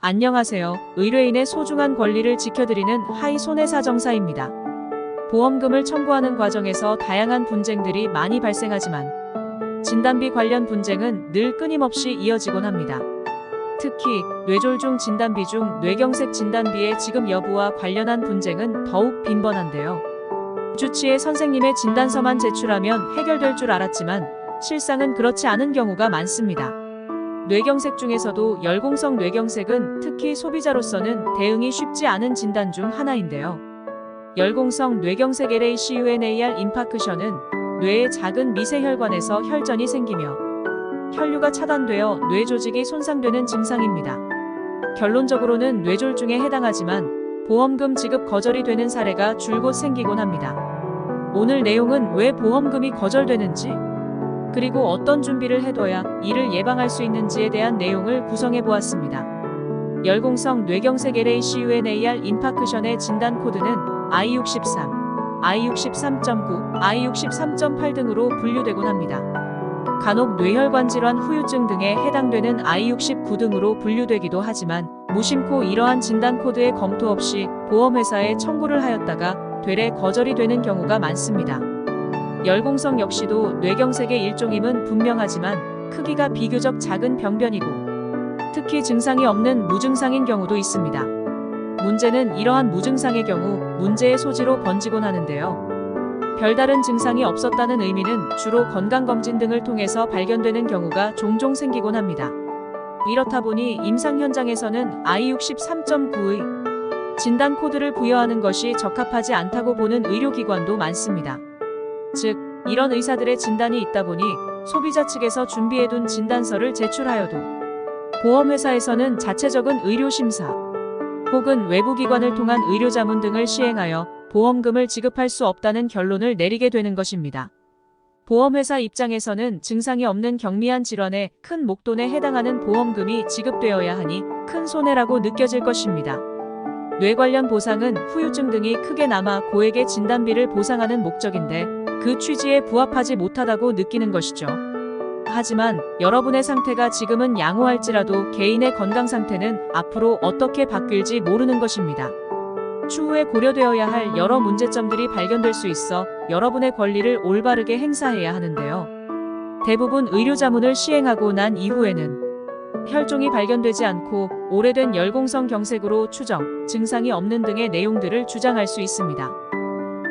안녕하세요. 의뢰인의 소중한 권리를 지켜드리는 하이 손해사정사입니다. 보험금을 청구하는 과정에서 다양한 분쟁들이 많이 발생하지만 진단비 관련 분쟁은 늘 끊임없이 이어지곤 합니다. 특히 뇌졸중 진단비 중 뇌경색 진단비의 지급 여부와 관련한 분쟁은 더욱 빈번한데요. 주치의 선생님의 진단서만 제출하면 해결될 줄 알았지만 실상은 그렇지 않은 경우가 많습니다. 뇌경색 중에서도 열공성 뇌경색은 특히 소비자로서는 대응이 쉽지 않은 진단 중 하나인데요. 열공성 뇌경색 LACUNAR 인파크션은 뇌의 작은 미세혈관에서 혈전이 생기며 혈류가 차단되어 뇌 조직이 손상되는 증상입니다. 결론적으로는 뇌졸중에 해당하지만 보험금 지급 거절이 되는 사례가 줄곧 생기곤 합니다. 오늘 내용은 왜 보험금이 거절되는지, 그리고 어떤 준비를 해둬야 이를 예방할 수 있는지에 대한 내용을 구성해 보았습니다. 열공성 뇌경색 LACUNAR 인파크션의 진단 코드는 I63, I63.9, I63.8 등으로 분류되곤 합니다. 간혹 뇌혈관 질환 후유증 등에 해당되는 I69 등으로 분류되기도 하지만 무심코 이러한 진단 코드의 검토 없이 보험회사에 청구를 하였다가 되레 거절이 되는 경우가 많습니다. 열공성 역시도 뇌경색의 일종임은 분명하지만 크기가 비교적 작은 병변이고 특히 증상이 없는 무증상인 경우도 있습니다. 문제는 이러한 무증상의 경우 문제의 소지로 번지곤 하는데요. 별다른 증상이 없었다는 의미는 주로 건강검진 등을 통해서 발견되는 경우가 종종 생기곤 합니다. 이렇다 보니 임상 현장에서는 I63.9의 진단 코드를 부여하는 것이 적합하지 않다고 보는 의료기관도 많습니다. 즉, 이런 의사들의 진단이 있다 보니 소비자 측에서 준비해둔 진단서를 제출하여도 보험회사에서는 자체적인 의료심사 혹은 외부기관을 통한 의료자문 등을 시행하여 보험금을 지급할 수 없다는 결론을 내리게 되는 것입니다. 보험회사 입장에서는 증상이 없는 경미한 질환에 큰 목돈에 해당하는 보험금이 지급되어야 하니 큰 손해라고 느껴질 것입니다. 뇌 관련 보상은 후유증 등이 크게 남아 고액의 진단비를 보상하는 목적인데 그 취지에 부합하지 못하다고 느끼는 것이죠. 하지만 여러분의 상태가 지금은 양호할지라도 개인의 건강 상태는 앞으로 어떻게 바뀔지 모르는 것입니다. 추후에 고려되어야 할 여러 문제점들이 발견될 수 있어 여러분의 권리를 올바르게 행사해야 하는데요. 대부분 의료자문을 시행하고 난 이후에는 혈종이 발견되지 않고 오래된 열공성 경색으로 추정, 증상이 없는 등의 내용들을 주장할 수 있습니다.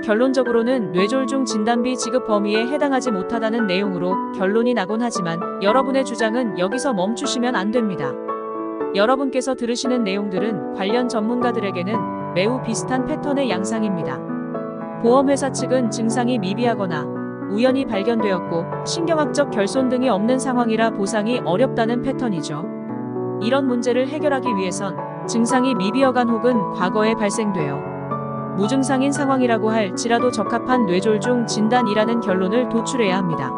결론적으로는 뇌졸중 진단비 지급 범위에 해당하지 못하다는 내용으로 결론이 나곤 하지만 여러분의 주장은 여기서 멈추시면 안 됩니다. 여러분께서 들으시는 내용들은 관련 전문가들에게는 매우 비슷한 패턴의 양상입니다. 보험회사 측은 증상이 미비하거나 우연히 발견되었고 신경학적 결손 등이 없는 상황이라 보상이 어렵다는 패턴이죠. 이런 문제를 해결하기 위해선 증상이 미비어간 혹은 과거에 발생되어 무증상인 상황이라고 할지라도 적합한 뇌졸중 진단이라는 결론을 도출해야 합니다.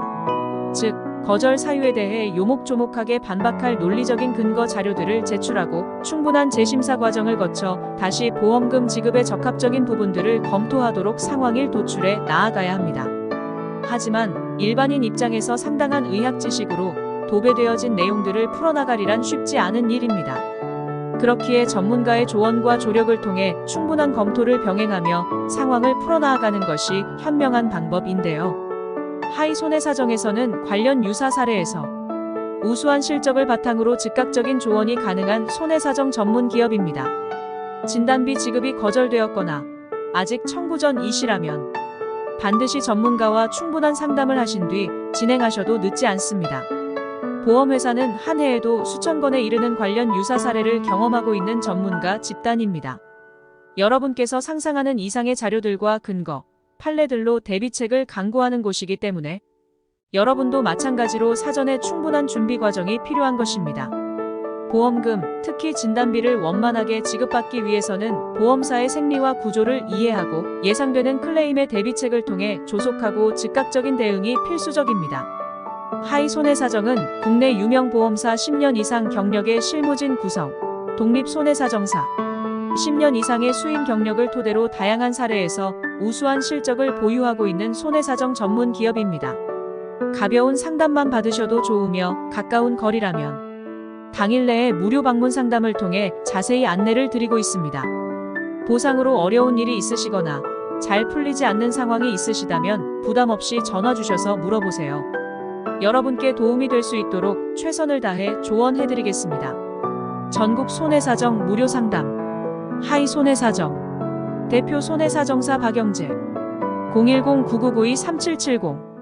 즉, 거절 사유에 대해 요목조목하게 반박할 논리적인 근거 자료들을 제출하고 충분한 재심사 과정을 거쳐 다시 보험금 지급에 적합적인 부분들을 검토하도록 상황을 도출해 나아가야 합니다. 하지만 일반인 입장에서 상당한 의학 지식으로 도배되어진 내용들을 풀어나가리란 쉽지 않은 일입니다. 그렇기에 전문가의 조언과 조력을 통해 충분한 검토를 병행하며 상황을 풀어나가는 것이 현명한 방법인데요. 하이 손해사정에서는 관련 유사 사례에서 우수한 실적을 바탕으로 즉각적인 조언이 가능한 손해사정 전문 기업입니다. 진단비 지급이 거절되었거나 아직 청구 전이시라면 반드시 전문가와 충분한 상담을 하신 뒤 진행하셔도 늦지 않습니다. 보험회사는 한 해에도 수천 건에 이르는 관련 유사 사례를 경험하고 있는 전문가 집단입니다. 여러분께서 상상하는 이상의 자료들과 근거, 판례들로 대비책을 강구하는 곳이기 때문에 여러분도 마찬가지로 사전에 충분한 준비 과정이 필요한 것입니다. 보험금, 특히 진단비를 원만하게 지급받기 위해서는 보험사의 생리와 구조를 이해하고 예상되는 클레임의 대비책을 통해 조속하고 즉각적인 대응이 필수적입니다. 하이 손해사정은 국내 유명 보험사 10년 이상 경력의 실무진 구성, 독립 손해사정사, 10년 이상의 수임 경력을 토대로 다양한 사례에서 우수한 실적을 보유하고 있는 손해사정 전문 기업입니다. 가벼운 상담만 받으셔도 좋으며 가까운 거리라면 당일 내에 무료 방문 상담을 통해 자세히 안내를 드리고 있습니다. 보상으로 어려운 일이 있으시거나 잘 풀리지 않는 상황이 있으시다면 부담 없이 전화 주셔서 물어보세요. 여러분께 도움이 될 수 있도록 최선을 다해 조언해드리겠습니다. 전국 손해사정 무료 상담 하이 손해사정 대표 손해사정사 박영재 010-9992-3770